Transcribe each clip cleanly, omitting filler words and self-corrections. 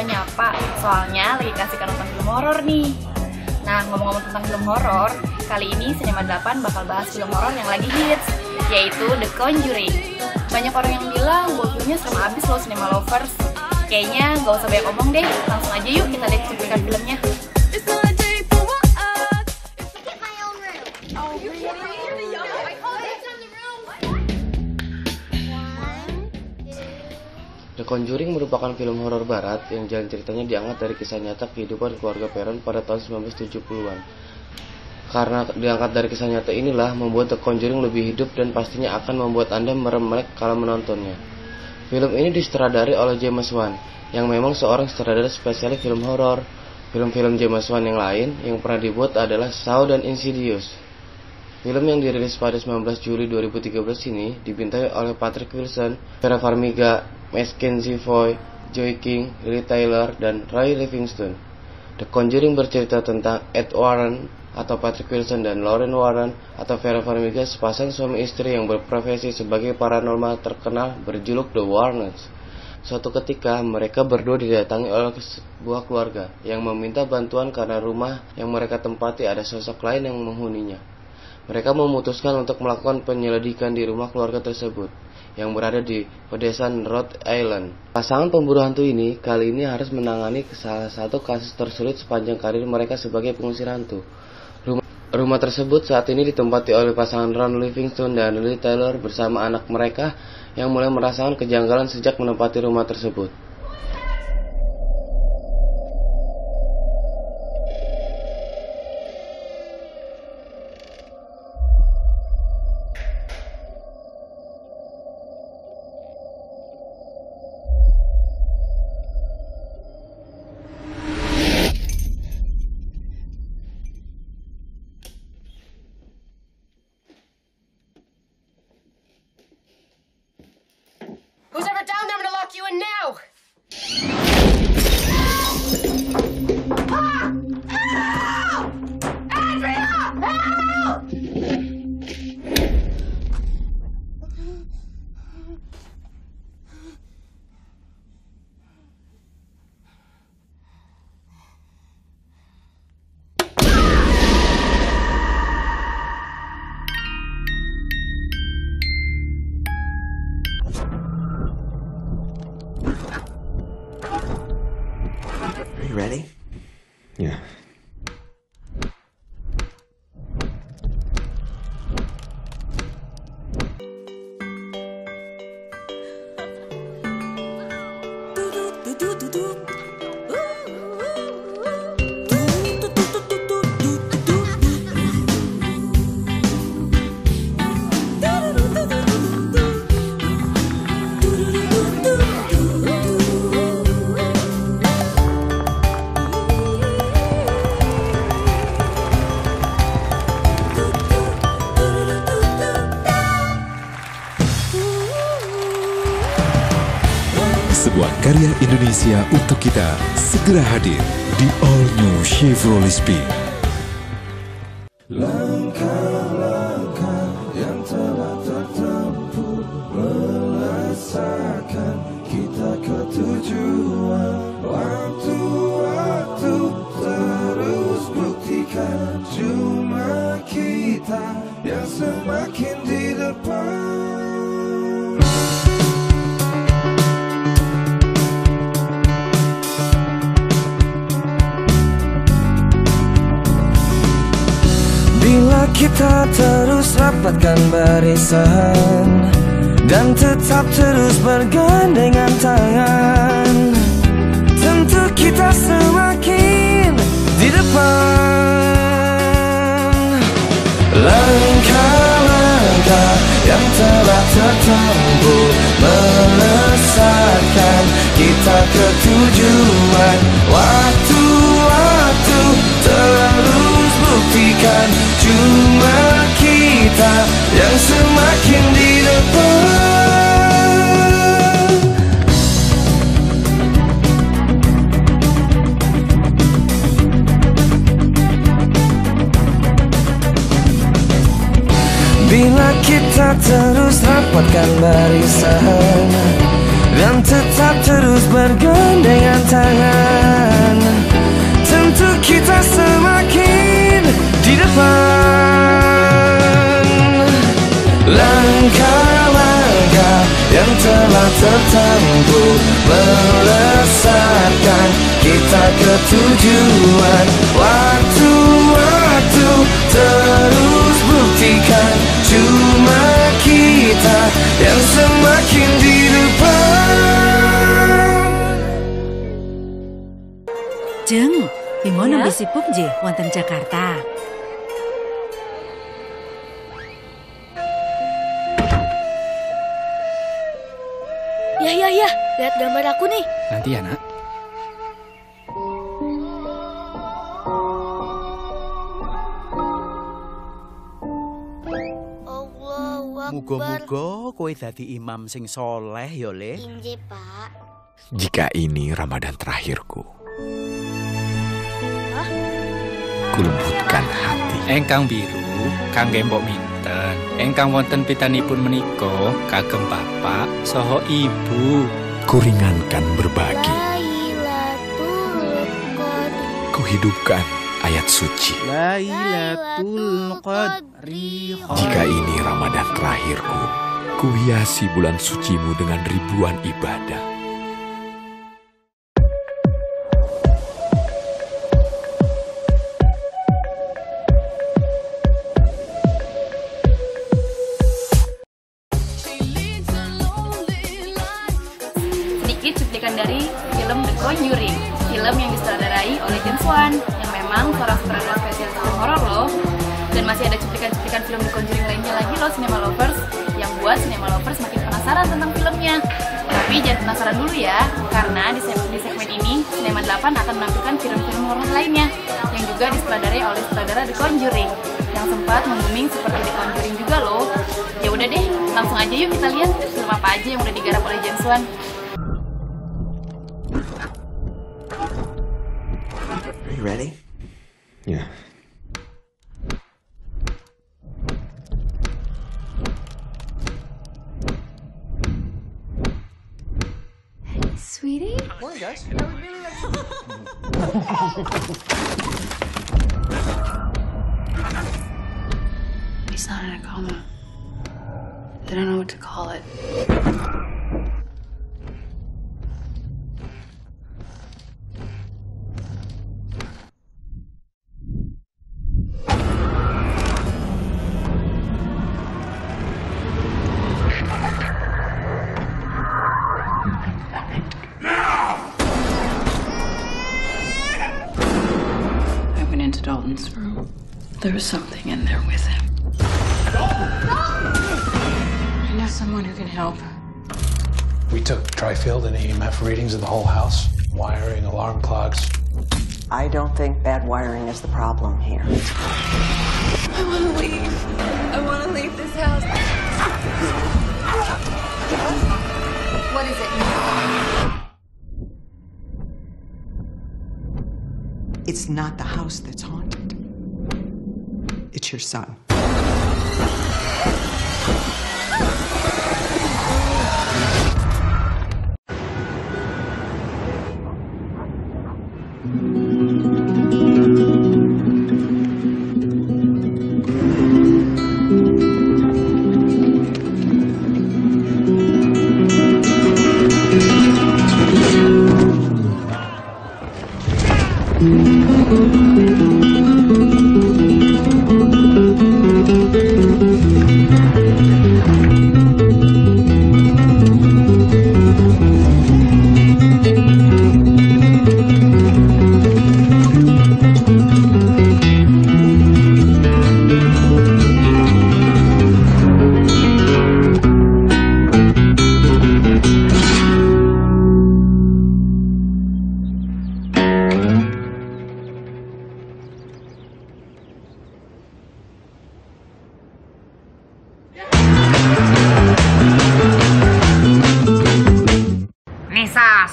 nyapa, soalnya lagi kasih nonton film horor nih. Nah, ngomong-ngomong tentang film horor, kali ini Cinema 8 bakal bahas film horor yang lagi hits, yaitu The Conjuring. Banyak orang yang bilang bahwa filmnya serem abis loh Cinema Lovers. Kayaknya gak usah banyak omong deh, langsung aja yuk kita lihat cuplikan filmnya. The Conjuring merupakan film horor barat yang jalan ceritanya diangkat dari kisah nyata kehidupan keluarga Perron pada tahun 1970-an. Karena diangkat dari kisah nyata inilah membuat The Conjuring lebih hidup dan pastinya akan membuat Anda merem-melek kalau menontonnya. Film ini disutradari oleh James Wan, yang memang seorang sutradara spesialis film horor. Film-film James Wan yang lain yang pernah dibuat adalah Saw dan Insidious. Film yang dirilis pada 19 Juli 2013 ini dibintangi oleh Patrick Wilson, Vera Farmiga, Mackenzie Foy, Joy King, Lily Taylor, dan Ray Livingston. The Conjuring bercerita tentang Ed Warren atau Patrick Wilson dan Lauren Warren atau Vera Farmiga, sepasang suami istri yang berprofesi sebagai paranormal terkenal berjuluk The Warrens. Suatu ketika mereka berdua didatangi oleh sebuah keluarga yang meminta bantuan karena rumah yang mereka tempati ada sosok lain yang menghuninya. Mereka memutuskan untuk melakukan penyelidikan di rumah keluarga tersebut yang berada di pedesaan Rhode Island. Pasangan pemburu hantu ini kali ini harus menangani salah satu kasus tersulit sepanjang karir mereka sebagai pengusir hantu. Rumah tersebut saat ini ditempati oleh pasangan Ron Livingston dan Lily Taylor bersama anak mereka yang mulai merasakan kejanggalan sejak menempati rumah tersebut. Who's ever down there? I'm gonna lock you in now! Ah! Help! Andrea! Help! Are you ready? Yeah. Sebuah karya Indonesia untuk kita segera hadir di All New Chevrolet Spin. Langkah-langkah yang telah tertempuh melesakan kita ke tujuan. Waktu-waktu terus buktikan cuma kita yang semakin di depan. Bila kita terus rapatkan barisan dan tetap terus bergandengan tangan, tentu kita semakin di depan. Langkah-langkah yang telah tertempuh melesatkan kita ke tujuan. Waktu-waktu terus buktikan cuma kita yang semakin di depan. Bila kita terus rapatkan barisan dan tetap terus bergandengan tangan. Tentu kita semakin di depan. Langkah-langkah yang telah tertempuh melesatkan kita ke tujuan. Waktu-waktu terus buktikan cuma kita yang semakin di depan. Jeng, Bimo nembe sibuk nggih wonten Jakarta. Ya, lihat gambar aku nih. Nanti ya, Nak. Muga-muga kowe dadi imam sing soleh ya, Le. Injih, Pak. Jika ini Ramadan terakhirku, kulembutkan hati. Engkang biru, kangge mbok minten. Engkang wonten pitanipun menika kagem bapak saha ibu. Kuringankan berbagi. Kuhidupkan ayat suci. Lailatul Qadri. Jika ini Ramadan terakhirku, kuhiasi bulan sucimu dengan ribuan ibadah. Sedikit cuplikan dari film The Conjuring, film yang disutradarai oleh James Wan, yang memang seorang sutradara spesial film horor loh. Dan masih ada cuplikan-cuplikan film The Conjuring lainnya lagi loh, Cinema Lovers, yang buat Cinema Lovers makin penasaran tentang filmnya. Tapi jangan penasaran dulu ya, karena di segmen ini Cinema 8 akan menampilkan film-film horor lainnya yang juga disutradarai oleh sutradara The Conjuring, yang sempat mem-booming seperti The Conjuring juga loh. Ya udah deh, langsung aja yuk kita lihat film apa aja yang udah digarap oleh James Wan. Are you ready? Ya. Sweetie? Morning, guys. He's not in a coma. They don't know what to call it. I went into Dalton's room. There was something in there with him. I know someone who can help. We took tri-field and EMF readings of the whole house. Wiring, alarm clocks. I don't think bad wiring is the problem here. I want to leave. I want to leave this house. What is it? It's not the house that's haunted. It's your son.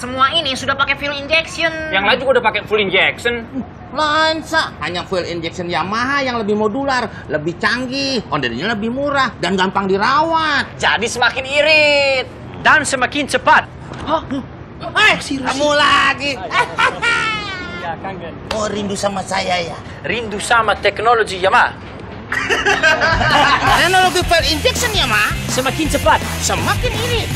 Semua ini sudah pakai fuel injection. Yang lain juga udah pakai full injection. Lansa, hanya fuel injection Yamaha yang lebih modular, lebih canggih, onderdilnya lebih murah, dan gampang dirawat. Jadi semakin irit dan semakin cepat. Kamu lagi. Ya, kangen. Oh, rindu sama saya ya? Rindu sama teknologi ya, Ma. Teknologi fuel injection ya, Ma? Semakin cepat, semakin irit.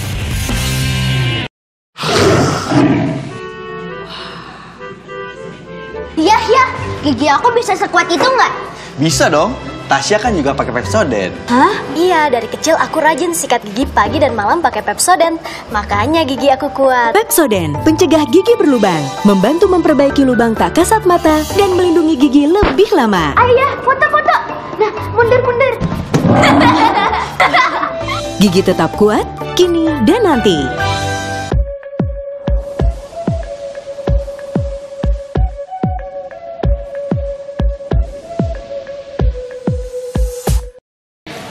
Ya, gigi aku bisa sekuat itu nggak? Bisa dong. Tasya kan juga pakai Pepsodent. Hah? Iya, dari kecil aku rajin sikat gigi pagi dan malam pakai Pepsodent. Makanya gigi aku kuat. Pepsodent, pencegah gigi berlubang, membantu memperbaiki lubang tak kasat mata dan melindungi gigi lebih lama. Ayah, foto-foto. Nah, mundur. Gigi tetap kuat, kini dan nanti.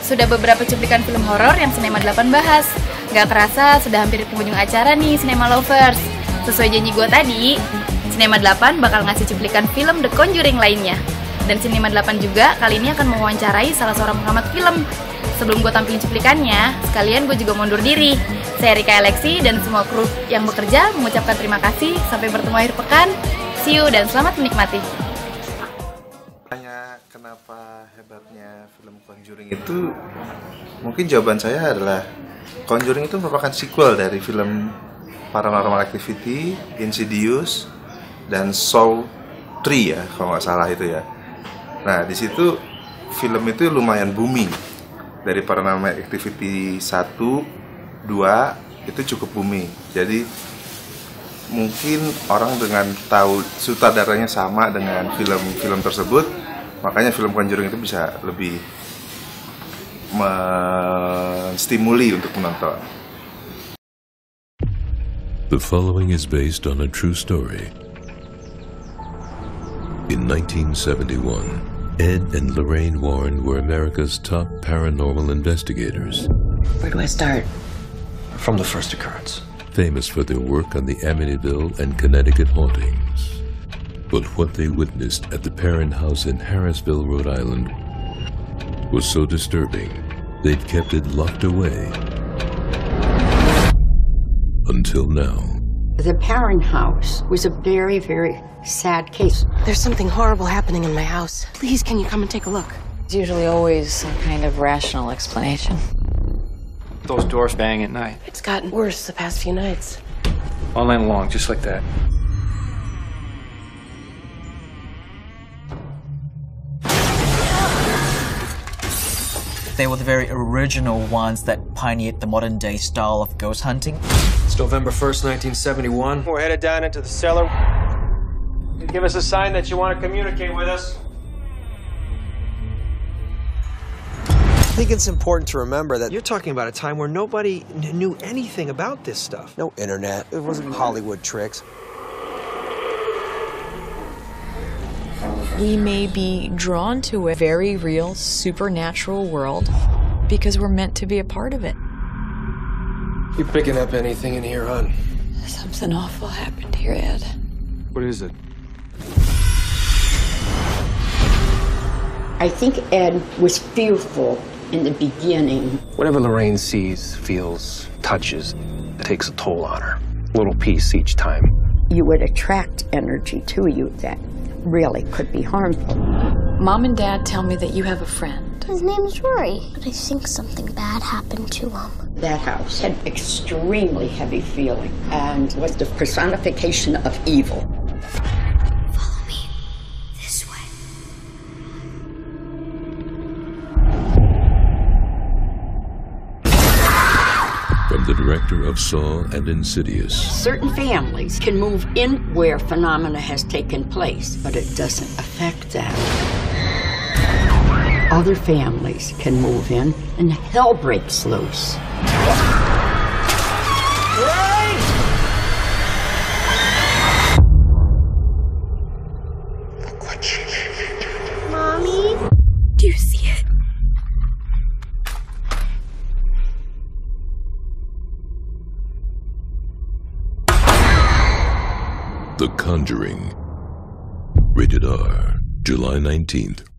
Sudah beberapa cuplikan film horor yang Sinema 8 bahas. Gak kerasa sudah hampir di penghujung acara nih Sinema Lovers. Sesuai janji gue tadi, Sinema 8 bakal ngasih cuplikan film The Conjuring lainnya. Dan Sinema 8 juga kali ini akan mewawancarai salah seorang pengamat film. Sebelum gue tampilin cuplikannya, sekalian gue juga mundur diri. Saya Rika Alexi dan semua kru yang bekerja mengucapkan terima kasih. Sampai bertemu akhir pekan. See you dan selamat menikmati. Kenapa hebatnya film Conjuring itu? Mungkin jawaban saya adalah Conjuring itu merupakan sequel dari film Paranormal Activity, Insidious, dan Saw 3 ya, kalau nggak salah itu ya. Nah, di situ film itu lumayan booming. Dari Paranormal Activity 1, 2 itu cukup booming. Jadi mungkin orang dengan tahu sutradaranya sama dengan film-film tersebut, makanya film Conjuring itu bisa lebih menstimuli untuk menonton. The following is based on a true story. In 1971, Ed and Lorraine Warren were America's top paranormal investigators. Where do I start? From the first occurrence. Famous for their work on the Amityville and Connecticut hauntings. But what they witnessed at the Perrin house in Harrisville, Rhode Island was so disturbing, they'd kept it locked away. Until now. The Perrin house was a very, very sad case. There's something horrible happening in my house. Please, can you come and take a look? It's usually always some kind of rational explanation. Those doors bang at night. It's gotten worse the past few nights. All night long, just like that. They were the very original ones that pioneered the modern-day style of ghost hunting. It's November 1st, 1971. We're headed down into the cellar. Give us a sign that you want to communicate with us. I think it's important to remember that you're talking about a time where nobody knew anything about this stuff. No internet. It wasn't Hollywood tricks. We may be drawn to a very real, supernatural world because we're meant to be a part of it. You picking up anything in here, hon? Something awful happened here, Ed. What is it? I think Ed was fearful in the beginning. Whatever Lorraine sees, feels, touches, it takes a toll on her. A little piece each time. You would attract energy to you that really could be harmful. Mom and Dad tell me that you have a friend. His name's Rory, but I think something bad happened to him. That house had extremely heavy feeling and was the personification of evil. Follow me. This way. From the director of Saw and Insidious. Certain families can move in where phenomena has taken place, but it doesn't affect them. Other families can move in and hell breaks loose. Mommy? Do you see it? The Conjuring. Rated R. July 19th.